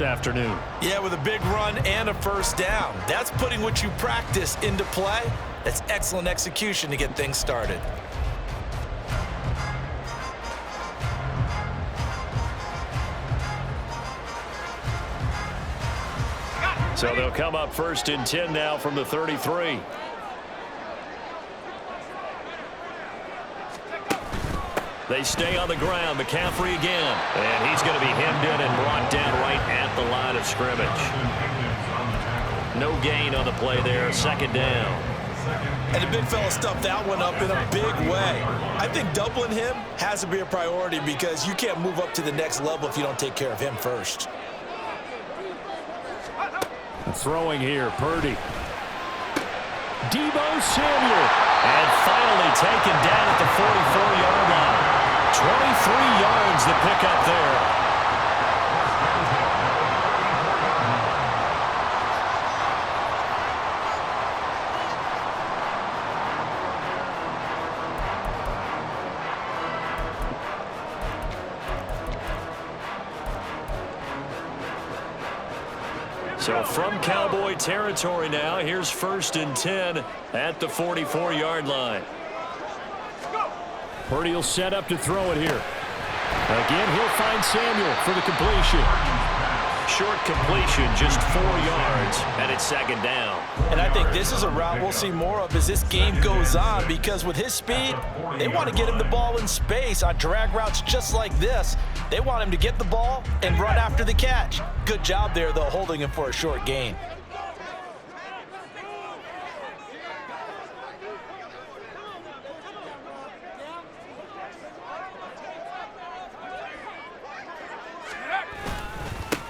afternoon. Yeah, with a big run and a first down. That's putting what you practice into play. That's excellent execution to get things started. So they'll come up 1st and 10 now from the 33. They stay on the ground. McCaffrey again. And he's going to be hemmed in and brought down right at the line of scrimmage. No gain on the play there. 2nd down. And the big fella stuffed that one up in a big way. I think doubling him has to be a priority because you can't move up to the next level if you don't take care of him first. Throwing here, Purdy. Deebo Samuel. And finally taken down at the 44-yard line. 23 yards to pick up there. So from Cowboy territory now, here's 1st and 10 at the 44-yard line. Purdy will set up to throw it here. Again, he'll find Samuel for the completion. Short completion, just 4 yards, and it's 2nd down. And I think this is a route we'll see more of as this game goes on because with his speed, they want to get him the ball in space on drag routes just like this. They want him to get the ball and run after the catch. Good job there, though, holding him for a short gain.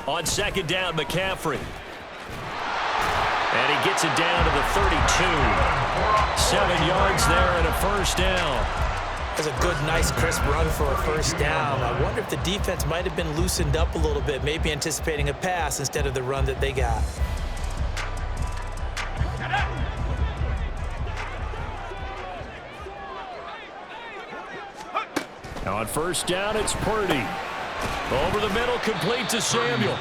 On 2nd down, McCaffrey. And he gets it down to the 32. 7 yards there and a 1st down. That's a good, nice, crisp run for a 1st down. I wonder if the defense might have been loosened up a little bit, maybe anticipating a pass instead of the run that they got. Now on 1st down, it's Purdy. Over the middle, complete to Samuel.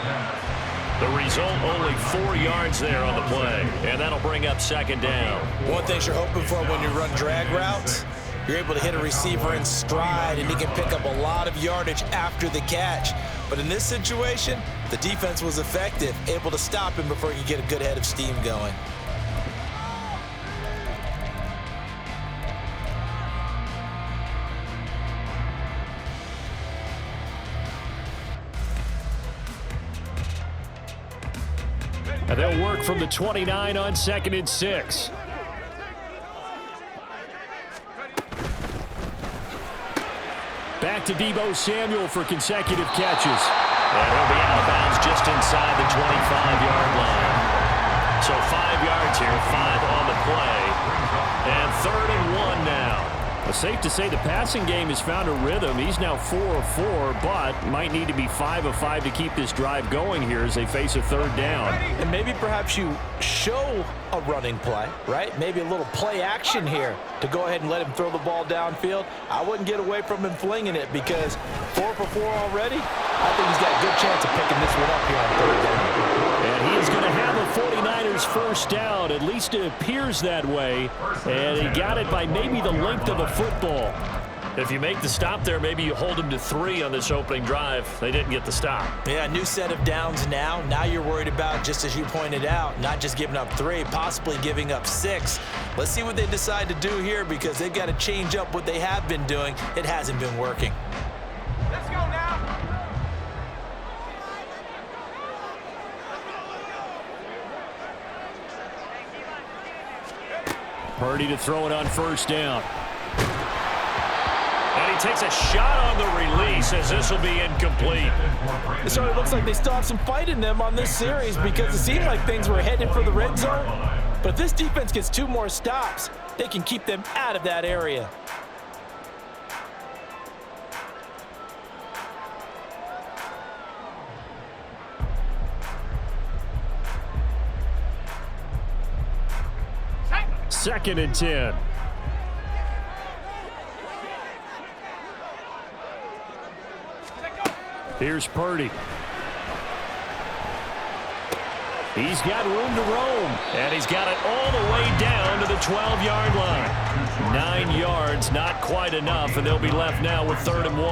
The result, only 4 yards there on the play, and that'll bring up 2nd down. One thing you're hoping for when you run drag routes, you're able to hit a receiver in stride, and he can pick up a lot of yardage after the catch. But in this situation, the defense was effective, able to stop him before he could get a good head of steam going. And they'll work from the 29 on 2nd and 6. Back to Deebo Samuel for consecutive catches. And he'll be out of bounds just inside the 25-yard line. So 5 yards here, 5 on the play. And 3rd and 1 now. Well, safe to say the passing game has found a rhythm. He's now 4 of 4, but might need to be 5 of 5 to keep this drive going here as they face a 3rd down. And maybe perhaps you show a running play, right? Maybe a little play action here to go ahead and let him throw the ball downfield. I wouldn't get away from him flinging it because 4 for 4 already, I think he's got a good chance of picking this one up here on 3rd down. And he is going to have a 49ers 1st down. At least it appears that way. And he got it by maybe the length of a football. If you make the stop there, maybe you hold him to 3 on this opening drive. They didn't get the stop. Yeah, new set of downs now. Now you're worried about, just as you pointed out, not just giving up 3, possibly giving up 6. Let's see what they decide to do here because they've got to change up what they have been doing. It hasn't been working. Let's go now. Purdy to throw it on 1st down. And he takes a shot on the release as this will be incomplete. It sort of looks like they still have some fight in them on this series because it seemed like things were headed for the red zone. But if this defense gets 2 more stops, they can keep them out of that area. Second and 10. Here's Purdy. He's got room to roam, and he's got it all the way down to the 12-yard line. 9 yards, not quite enough, and they'll be left now with 3rd and 1.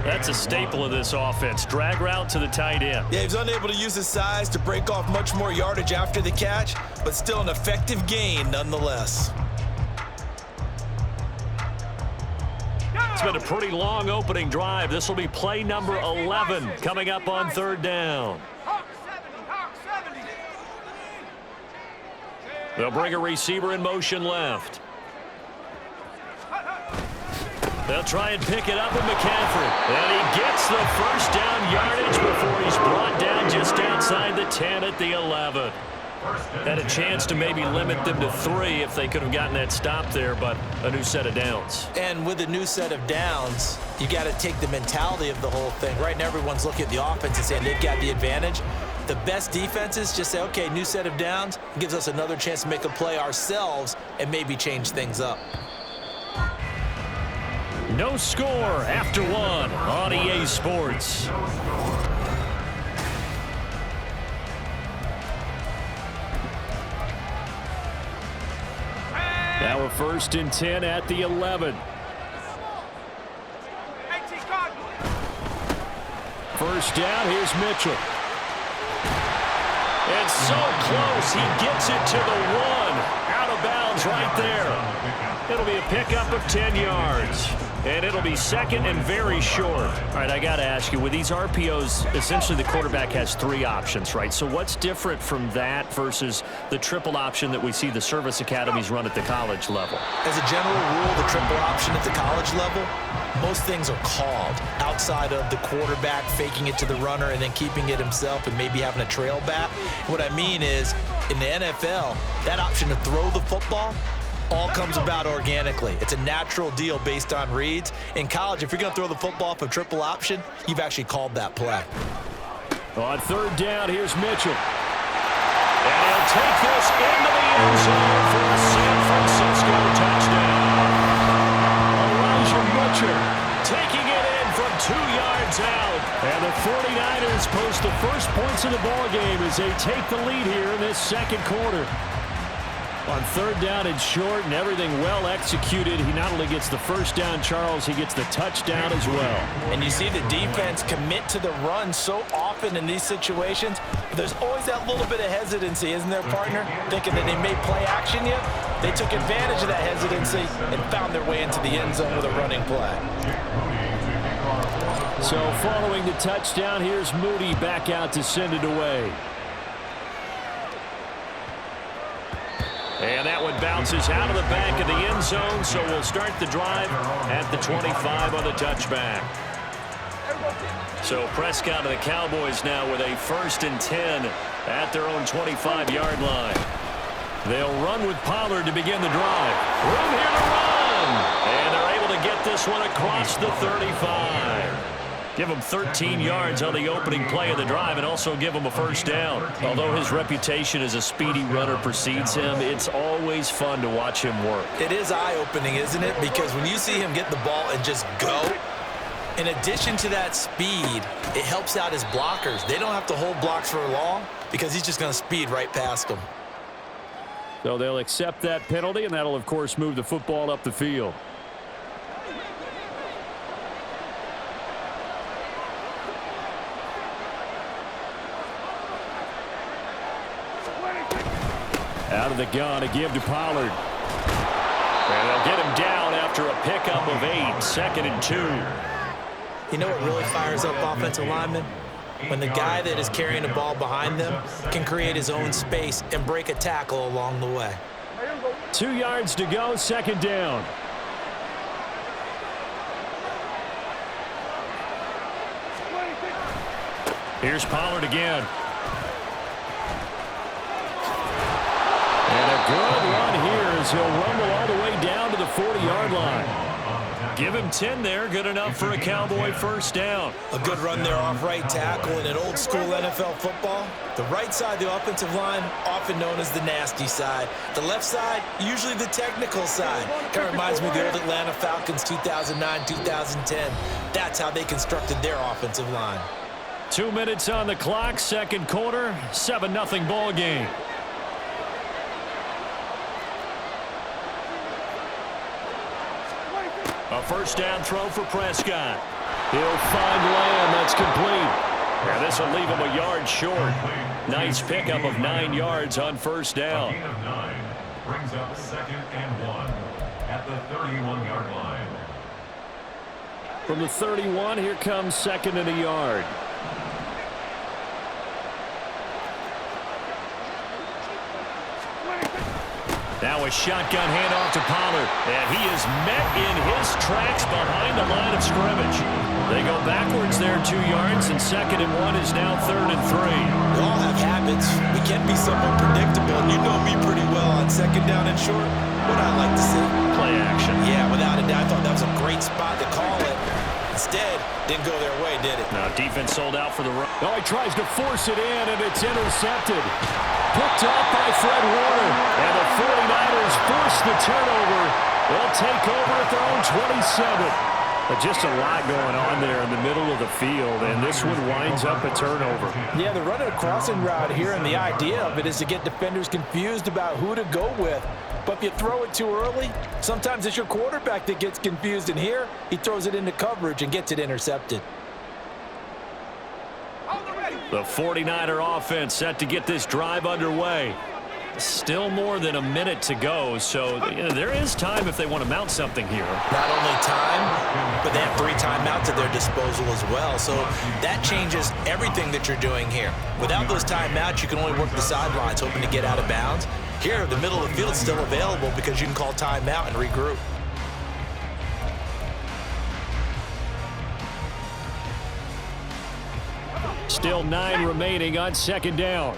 That's a staple of this offense. Drag route to the tight end. Yeah, he's unable to use his size to break off much more yardage after the catch, but still an effective gain nonetheless. It's been a pretty long opening drive. This will be play number 11 coming up on 3rd down. They'll bring a receiver in motion left. They'll try and pick it up with McCaffrey. And he gets the first down yardage before he's brought down just outside the 10 at the 11. Had a chance to maybe limit them to 3 if they could have gotten that stop there, but a new set of downs. And with a new set of downs, you got to take the mentality of the whole thing. Right now, everyone's looking at the offense and saying they've got the advantage. The best defenses just say, okay, new set of downs, gives us another chance to make a play ourselves and maybe change things up. No score after 1 on EA Sports. Now a 1st and 10 at the 11. First down, here's Mitchell. It's so close, he gets it to the 1. Out of bounds right there. It'll be a pickup of 10 yards. And it'll be 2nd and very short. All right, I got to ask you, with these RPOs, essentially the quarterback has 3 options, right? So what's different from that versus the triple option that we see the service academies run at the college level? As a general rule, the triple option at the college level, most things are called outside of the quarterback faking it to the runner and then keeping it himself and maybe having a trail back. What I mean is, in the NFL, that option to throw the football all comes about organically. It's a natural deal based on reads. In college, if you're going to throw the football for triple option, you've actually called that play. On 3rd down, here's Mitchell. And he'll take this into the end zone for a San Francisco touchdown. Elijah Butcher taking it in from 2 yards out. And the 49ers post the first points of the ballgame as they take the lead here in this 2nd quarter. On 3rd down and short and everything well executed, he not only gets the first down, Charles, he gets the touchdown as well. And you see the defense commit to the run so often in these situations, but there's always that little bit of hesitancy, isn't there, partner? Thinking that they may play action yet. They took advantage of that hesitancy and found their way into the end zone with a running play. So following the touchdown, here's Moody back out to send it away. And that one bounces out of the back of the end zone, so we'll start the drive at the 25 on the touchback. So Prescott and the Cowboys now with a 1st and 10 at their own 25-yard line. They'll run with Pollard to begin the drive. Room here to run! And they're able to get this one across the 35. Give him 13 yards on the opening play of the drive and also give him a first down. Although his reputation as a speedy runner precedes him, it's always fun to watch him work. It is eye-opening, isn't it? Because when you see him get the ball and just go, in addition to that speed, it helps out his blockers. They don't have to hold blocks for long because he's just going to speed right past them. So they'll accept that penalty, and that'll, of course, move the football up the field. Out of the gun, a give to Pollard. And they'll get him down after a pickup of 8, 2nd and 2. You know what really fires up offensive linemen? When the guy that is carrying the ball behind them can create his own space and break a tackle along the way. 2 yards to go, 2nd down. Here's Pollard again. And a good run here as he'll rumble all the way down to the 40-yard line. Give him 10 there, good enough for a Cowboy first down. A good run there off right tackle in an old-school NFL football. The right side, the offensive line, often known as the nasty side. The left side, usually the technical side. Kind of reminds me of the old Atlanta Falcons 2009, 2010. That's how they constructed their offensive line. 2 minutes on the clock, second quarter, 7-0 ball game. A first down throw for Prescott. He'll find Lamb. That's complete. Yeah, this will leave him a yard short. Nice pickup of 9 yards on first down. A gain of 9 brings up 2nd and 1 at the 31-yard line. From the 31, here comes 2nd and a yard. Now a shotgun handoff to Pollard. And he is met in his tracks behind the line of scrimmage. They go backwards there 2 yards, and 2nd and 1 is now 3rd and 3. We all have habits. We can be somewhat predictable, and you know me pretty well on 2nd down and short. What I like to see. Play action. Yeah, without a doubt. I thought that was a great spot to call it. Instead, didn't go their way, did it? Now defense sold out for the run. Oh, he tries to force it in, and it's intercepted. Picked off by Fred Warner. And the 49ers force the turnover. They'll take over at their own 27. But just a lot going on there in the middle of the field, and this one winds up a turnover. Yeah, they're running a crossing route here, and the idea of it is to get defenders confused about who to go with. But if you throw it too early, sometimes it's your quarterback that gets confused, and here he throws it into coverage and gets it intercepted. The 49er offense set to get this drive underway. Still more than a minute to go, so there is time if they want to mount something here. Not only time, but they have 3 timeouts at their disposal as well, so that changes everything that you're doing here. Without those timeouts, you can only work the sidelines, hoping to get out of bounds. Here, the middle of the field is still available because you can call timeout and regroup. Still 9 remaining on 2nd down.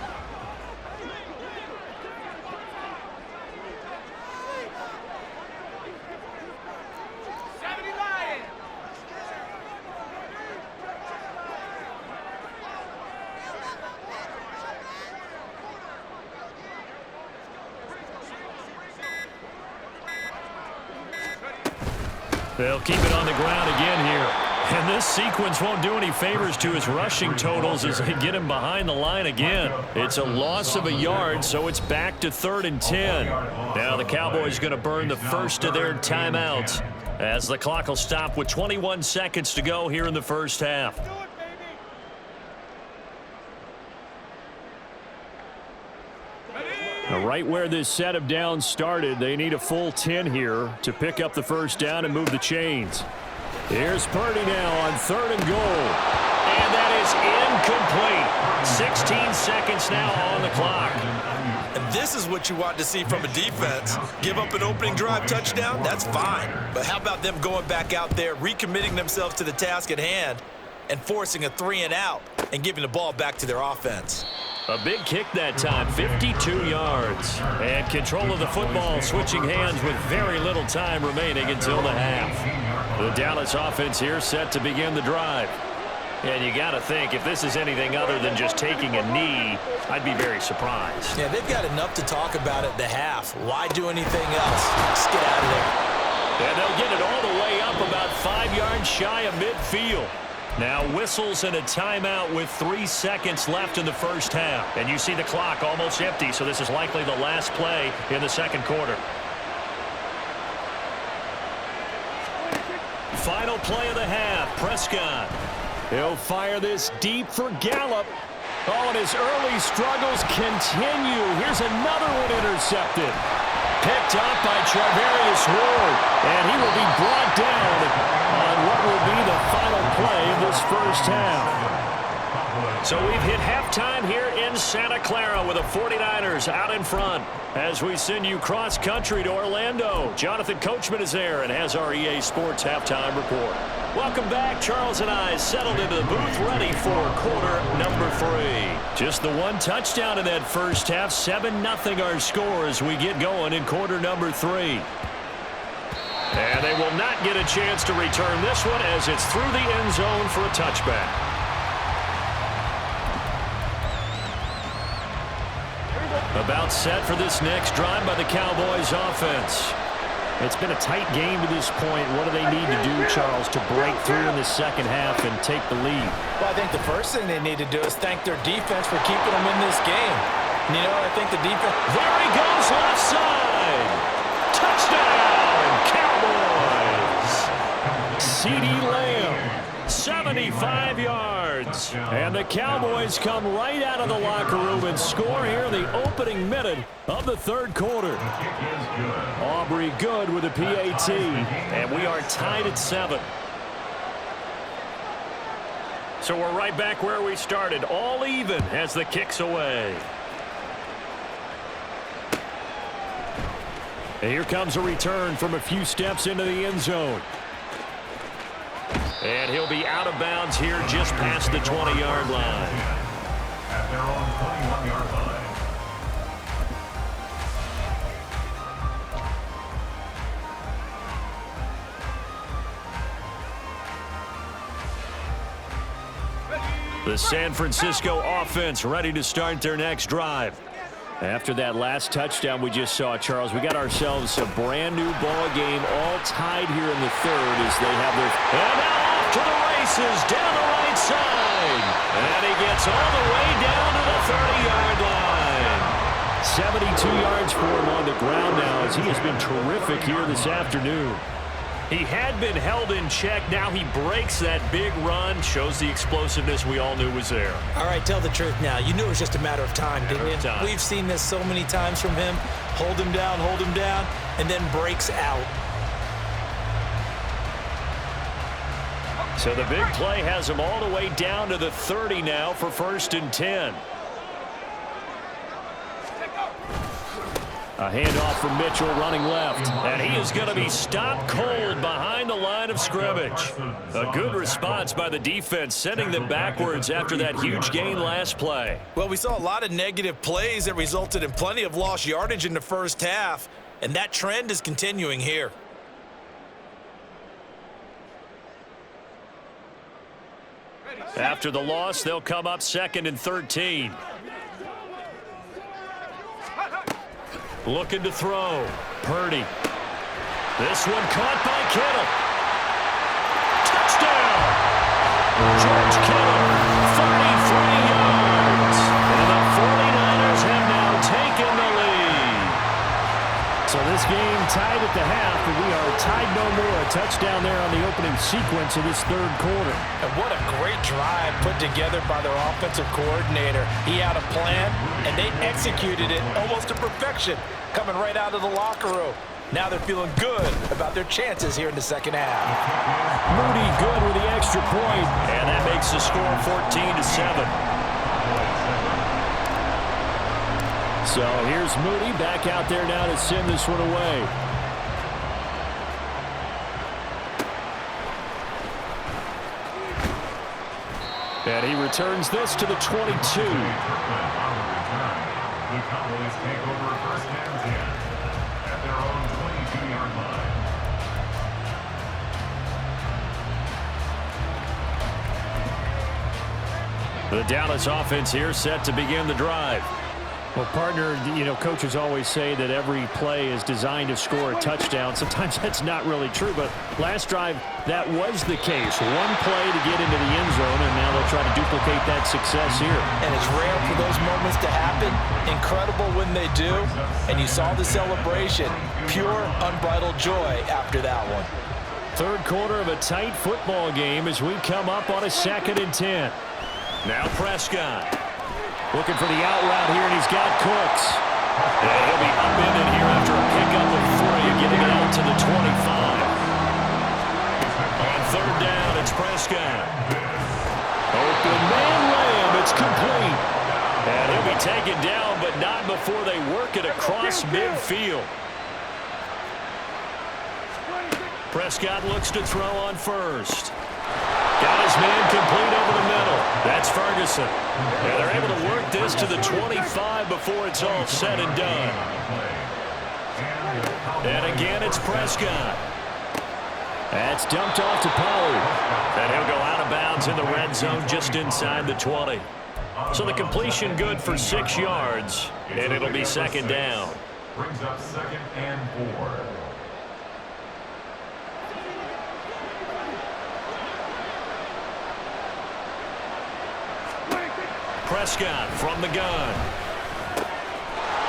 They'll keep it on the ground again here. And this sequence won't do any favors to his rushing totals as they get him behind the line again. It's a loss of a yard, so it's back to 3rd and 10. Now the Cowboys going to burn the first of their timeouts as the clock will stop with 21 seconds to go here in the first half. Now, right where this set of downs started, they need a full 10 here to pick up the first down and move the chains. Here's Purdy now on 3rd and goal. And that is incomplete. 16 seconds now on the clock. And this is what you want to see from a defense. Give up an opening drive touchdown, that's fine. But how about them going back out there, recommitting themselves to the task at hand, and forcing a 3-and-out and giving the ball back to their offense. A big kick that time, 52 yards. And control of the football switching hands with very little time remaining until the half. The Dallas offense here set to begin the drive. And you got to think, if this is anything other than just taking a knee, I'd be very surprised. Yeah, they've got enough to talk about at the half. Why do anything else? Just get out of there. And they'll get it all the way up about 5 yards shy of midfield. Now whistles and a timeout with 3 seconds left in the first half. And you see the clock almost empty, so this is likely the last play in the second quarter. Final play of the half, Prescott. He'll fire this deep for Gallup. Oh, and his early struggles continue. Here's another one intercepted. Picked up by Charvarius Ward. And he will be brought down on what will be the final play of this first half. So we've hit halftime here in Santa Clara with the 49ers out in front. As we send you cross-country to Orlando, Jonathan Coachman is there and has our EA Sports halftime report. Welcome back. Charles and I settled into the booth ready for quarter number 3. Just the one touchdown in that first half. 7-0 our score as we get going in quarter number 3. And they will not get a chance to return this one as it's through the end zone for a touchback. About set for this next drive by the Cowboys offense. It's been a tight game to this point. What do they need to do, Charles, to break through in the second half and take the lead? Well, I think the first thing they need to do is thank their defense for keeping them in this game. You know, I think the defense... There he goes, left side. Touchdown, Cowboys. CeeDee Lamb, 75 yards. And the Cowboys come right out of the locker room and score here in the opening minute of the third quarter. Aubrey good with a PAT. And we are tied at 7. So we're right back where we started, all even as the kick's away. And here comes a return from a few steps into the end zone. And he'll be out of bounds here just past the 20-yard line. At their own 21-yard line. The San Francisco offense ready to start their next drive. After that last touchdown we just saw, Charles, we got ourselves a brand new ball game, all tied here in the third as they have their... And now off to the races down the right side. And he gets all the way down to the 30-yard line. 72 yards for him on the ground now as he has been terrific here this afternoon. He had been held in check. Now he breaks that big run, shows the explosiveness we all knew was there. All right, tell the truth now. You knew it was just a matter of time, didn't you? We've seen this so many times from him. Hold him down, and then breaks out. So the big play has him all the way down to the 30 now for 1st and 10. A handoff from Mitchell running left. And he is going to be stopped cold behind the line of scrimmage. A good response by the defense, sending them backwards after that huge gain last play. Well, we saw a lot of negative plays that resulted in plenty of lost yardage in the first half. And that trend is continuing here. After the loss, they'll come up 2nd and 13. Looking to throw. Purdy. This one caught by Kittle. Touchdown! George Kittle, 33 yards. And the 49ers have now taken the lead. So this game tied at the half, but we are tied no more. A touchdown there on the opening sequence of this third quarter. And what a great drive put together by their offensive coordinator. He had a plan, and they executed it almost to perfection, coming right out of the locker room. Now they're feeling good about their chances here in the second half. Moody good with the extra point, and that makes the score 14-7. So here's Moody back out there now to send this one away. And he returns this to the 22. The Cowboys take over 1st and 10 at their own 22-yard line. The Dallas offense here set to begin the drive. Well, partner, you know, coaches always say that every play is designed to score a touchdown. Sometimes that's not really true, but last drive, that was the case. One play to get into the end zone, and now they'll try to duplicate that success here. And it's rare for those moments to happen. Incredible when they do. And you saw the celebration. Pure, unbridled joy after that one. Third quarter of a tight football game as we come up on a 2nd and 10. Now Prescott. Looking for the out route here, and he's got Cooks. And he'll be upended here after a pickup of 3, getting it out to the 25. On 3rd down, it's Prescott. Open man Lamb, it's complete. And he'll be taken down, but not before they work it across midfield. Prescott looks to throw on 1st. Got his man complete over the middle. That's Ferguson. And they're able to work this to the 25 before it's all said and done. And again, it's Prescott. That's dumped off to Pollard. And he'll go out of bounds in the red zone just inside the 20. So the completion good for 6 yards, and it'll be 2nd down. Brings up 2nd and 4. Prescott from the gun.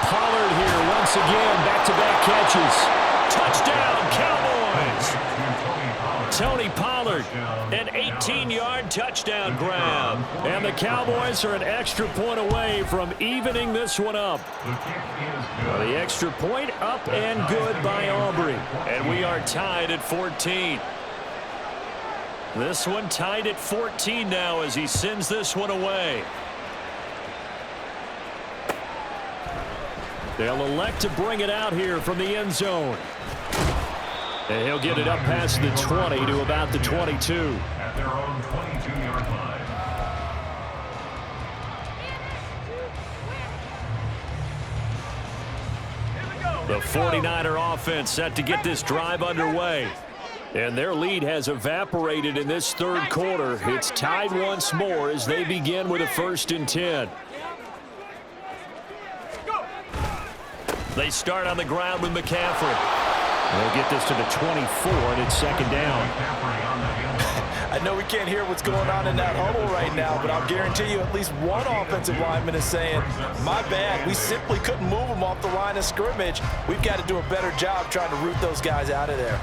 Pollard here once again, back-to-back catches. Touchdown, Cowboys! Tony Pollard, an 18-yard touchdown grab. And the Cowboys are an extra point away from evening this one up. Well, the extra point up and good by Aubrey. And we are tied at 14. This one tied at 14 now as he sends this one away. They'll elect to bring it out here from the end zone. And he'll get it up past the 20 to about the 22. At their own 22-yard line. The 49er offense set to get this drive underway. And their lead has evaporated in this third quarter. It's tied once more as they begin with a 1st and 10. They start on the ground with McCaffrey. They'll get this to the 24, and it's 2nd down. I know we can't hear what's going on in that huddle right now, but I'll guarantee you at least one offensive lineman is saying, my bad, we simply couldn't move them off the line of scrimmage. We've got to do a better job trying to root those guys out of there.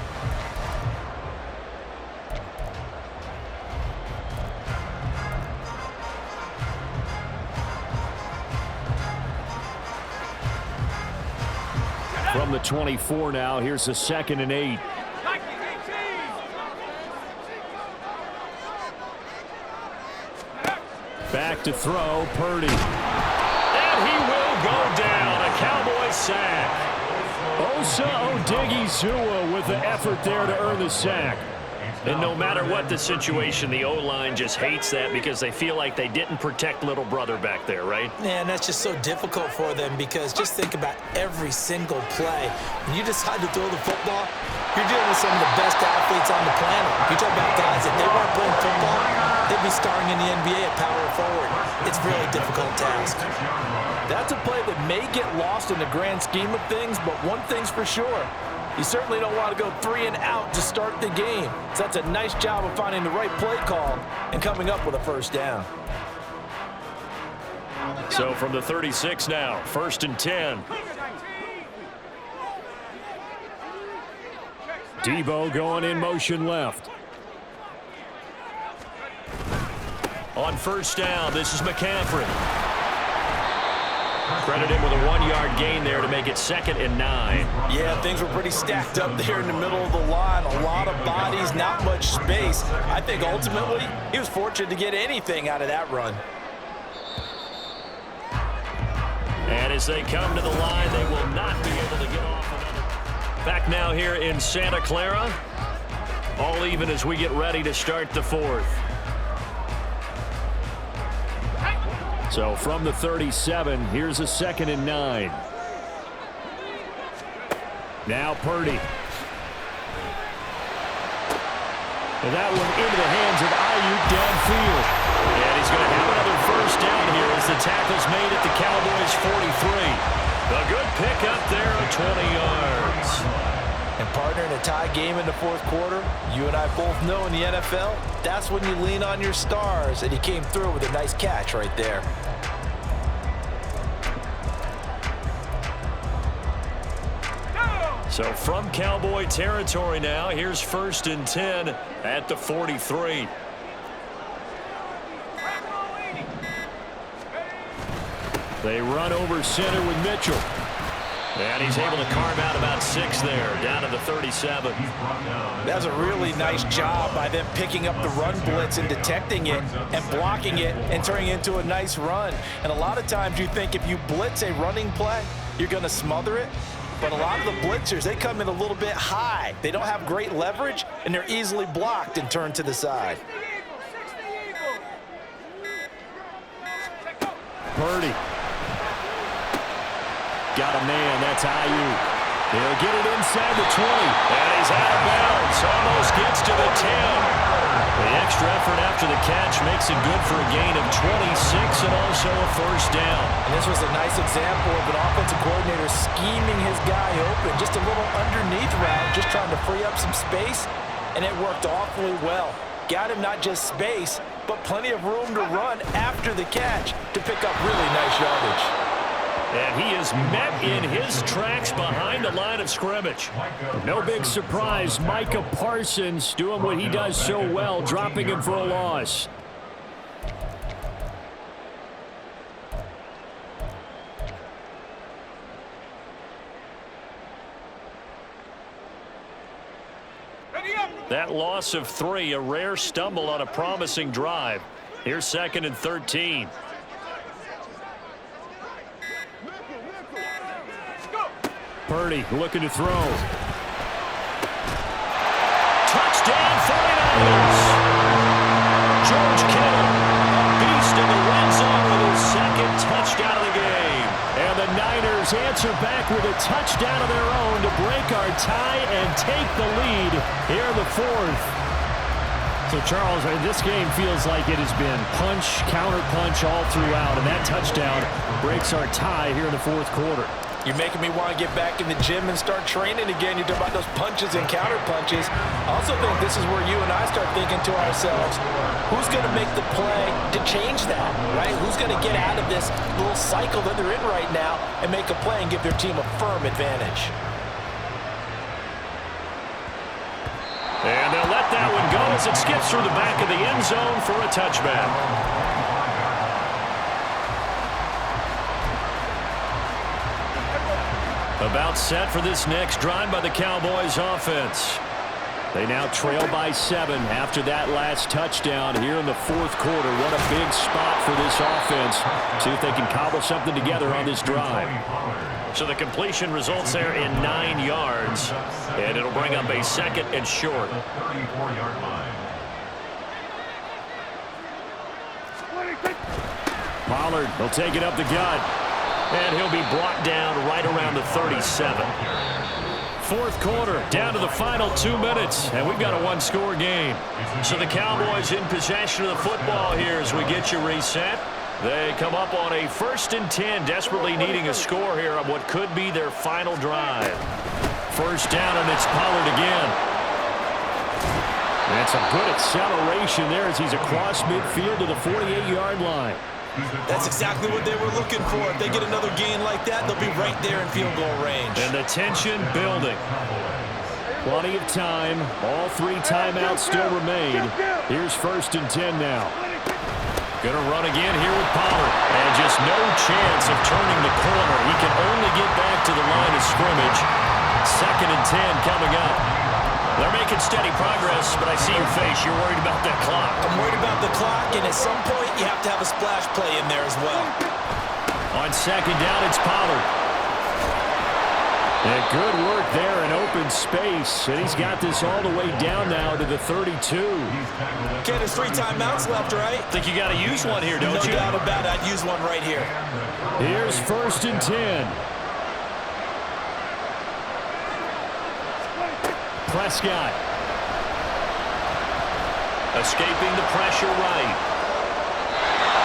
From the 24 now, here's the 2nd and 8. Back to throw, Purdy. And he will go down. A Cowboy sack. Osa Odighizuwa with the effort there to earn the sack. And no matter what the situation, the O-line just hates that because they feel like they didn't protect little brother back there, right? Man, that's just so difficult for them because just think about every single play. When you decide to throw the football, you're dealing with some of the best athletes on the planet. You talk about guys, if they weren't playing football, they'd be starring in the NBA at power forward. It's a really difficult task. That's a play that may get lost in the grand scheme of things, but one thing's for sure. You certainly don't want to go 3 and out to start the game. So that's a nice job of finding the right play call and coming up with a 1st down. So from the 36 now, 1st and 10. Debo going in motion left. On 1st down, this is McCaffrey. Credit him with a 1-yard gain there to make it 2nd and 9. Yeah, things were pretty stacked up there in the middle of the line. A lot of bodies, not much space. I think ultimately he was fortunate to get anything out of that run. And as they come to the line, they will not be able to get off another. Back now here in Santa Clara. All even as we get ready to start the 4th. So from the 37, here's a 2nd and 9. Now Purdy. And that one into the hands of Ayuk downfield. And he's going to have another 1st down here as the tackle's made at the Cowboys' 43. A good pickup there of 20 yards. And partner, in a tie game in the 4th quarter, you and I both know in the NFL, that's when you lean on your stars, and he came through with a nice catch right there. So from Cowboy territory now, here's 1st and 10 at the 43. They run over center with Mitchell. And he's able to carve out about 6 there, down to the 37. That's a really nice job by them picking up the run blitz and detecting it and blocking it and turning it into a nice run. And a lot of times you think if you blitz a running play, you're going to smother it. But a lot of the blitzers, they come in a little bit high. They don't have great leverage, and they're easily blocked and turned to the side. Purdy. Got a man, that's Ayuk. He'll get it inside the 20. And he's out of bounds. Almost gets to the 10. The extra effort after the catch makes it good for a gain of 26 and also a 1st down. And this was a nice example of an offensive coordinator scheming his guy open. Just a little underneath route, just trying to free up some space, and it worked awfully well. Got him not just space, but plenty of room to run after the catch to pick up really nice yardage. And he is met in his tracks behind the line of scrimmage. No big surprise, Micah Parsons doing what he does so well, dropping him for a loss. That loss of 3, a rare stumble on a promising drive. Here's 2nd and 13. Purdy looking to throw. Touchdown 49ers. George Kittle, a beast in the red zone with his 2nd touchdown of the game. And the Niners answer back with a touchdown of their own to break our tie and take the lead here in the 4th. So, Charles, this game feels like it has been punch, counter-punch all throughout, and that touchdown breaks our tie here in the 4th quarter. You're making me want to get back in the gym and start training again. You're talking about those punches and counter punches. I also think this is where you and I start thinking to ourselves, who's going to make the play to change that, right? Who's going to get out of this little cycle that they're in right now and make a play and give their team a firm advantage? And they'll let that one go as it skips through the back of the end zone for a touchback. About set for this next drive by the Cowboys offense. They now trail by 7 after that last touchdown here in the 4th quarter. What a big spot for this offense. See if they can cobble something together on this drive. So the completion results there in 9 yards, and it'll bring up a 2nd and short. 34-yard line. Pollard will take it up the gut. And he'll be brought down right around the 37. 4th quarter, down to the final 2 minutes, and we've got a 1-score game. So the Cowboys in possession of the football here as we get you reset. They come up on a 1st and 10, desperately needing a score here on what could be their final drive. 1st down, and it's Pollard again. That's a good acceleration there as he's across midfield to the 48-yard line. That's exactly what they were looking for. If they get another gain like that, they'll be right there in field goal range. And the tension building. Plenty of time. All 3 timeouts still remain. Here's 1st and 10 now. Going to run again here with Pollard. And just no chance of turning the corner. He can only get back to the line of scrimmage. 2nd and 10 coming up. They're making steady progress, but I see your face. You're worried about that clock. I'm worried about the clock, and at some point, you have to have a splash play in there as well. On 2nd down, it's Pollard. And good work there in open space. And he's got this all the way down now to the 32. Okay, there's 3 timeouts left, right? Think you got to use one here, don't you? No doubt about it. I'd use one right here. Here's 1st and 10. Prescott. Escaping the pressure right.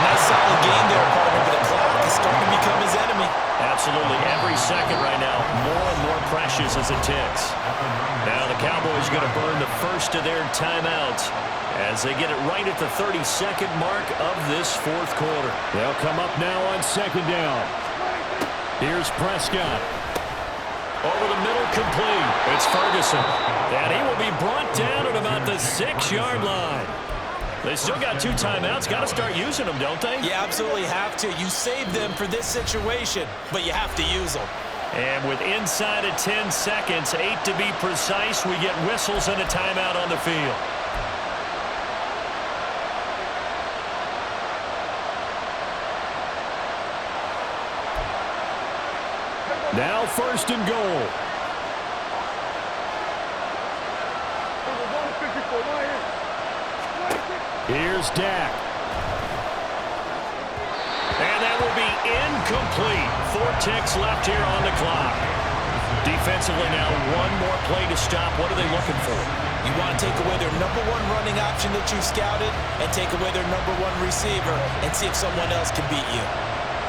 Nice solid gain there, partner, but the clock is starting to become his enemy. Absolutely. Every second right now, more and more precious as it ticks. Now the Cowboys are going to burn the first of their timeouts as they get it right at the 32nd mark of this 4th quarter. They'll come up now on 2nd down. Here's Prescott. Over the middle, complete. It's Ferguson. And he will be brought down at about the 6-yard line. They still got 2 timeouts. Got to start using them, don't they? You absolutely have to. You save them for this situation, but you have to use them. And with inside of 10 seconds, 8 to be precise, we get whistles and a timeout on the field. Now 1st and goal. Here's Dak. And that will be incomplete. 4 ticks left here on the clock. Defensively now, one more play to stop. What are they looking for? You want to take away their #1 running option that you scouted and take away their #1 receiver and see if someone else can beat you.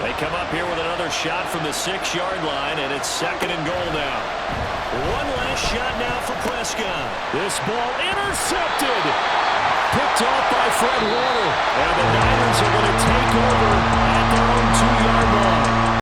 They come up here with another shot from the 6-yard line, and it's 2nd and goal now. One last shot now for Prescott. This ball intercepted. Picked off by Fred Warner. And the Niners are going to take over at their own 2-yard line.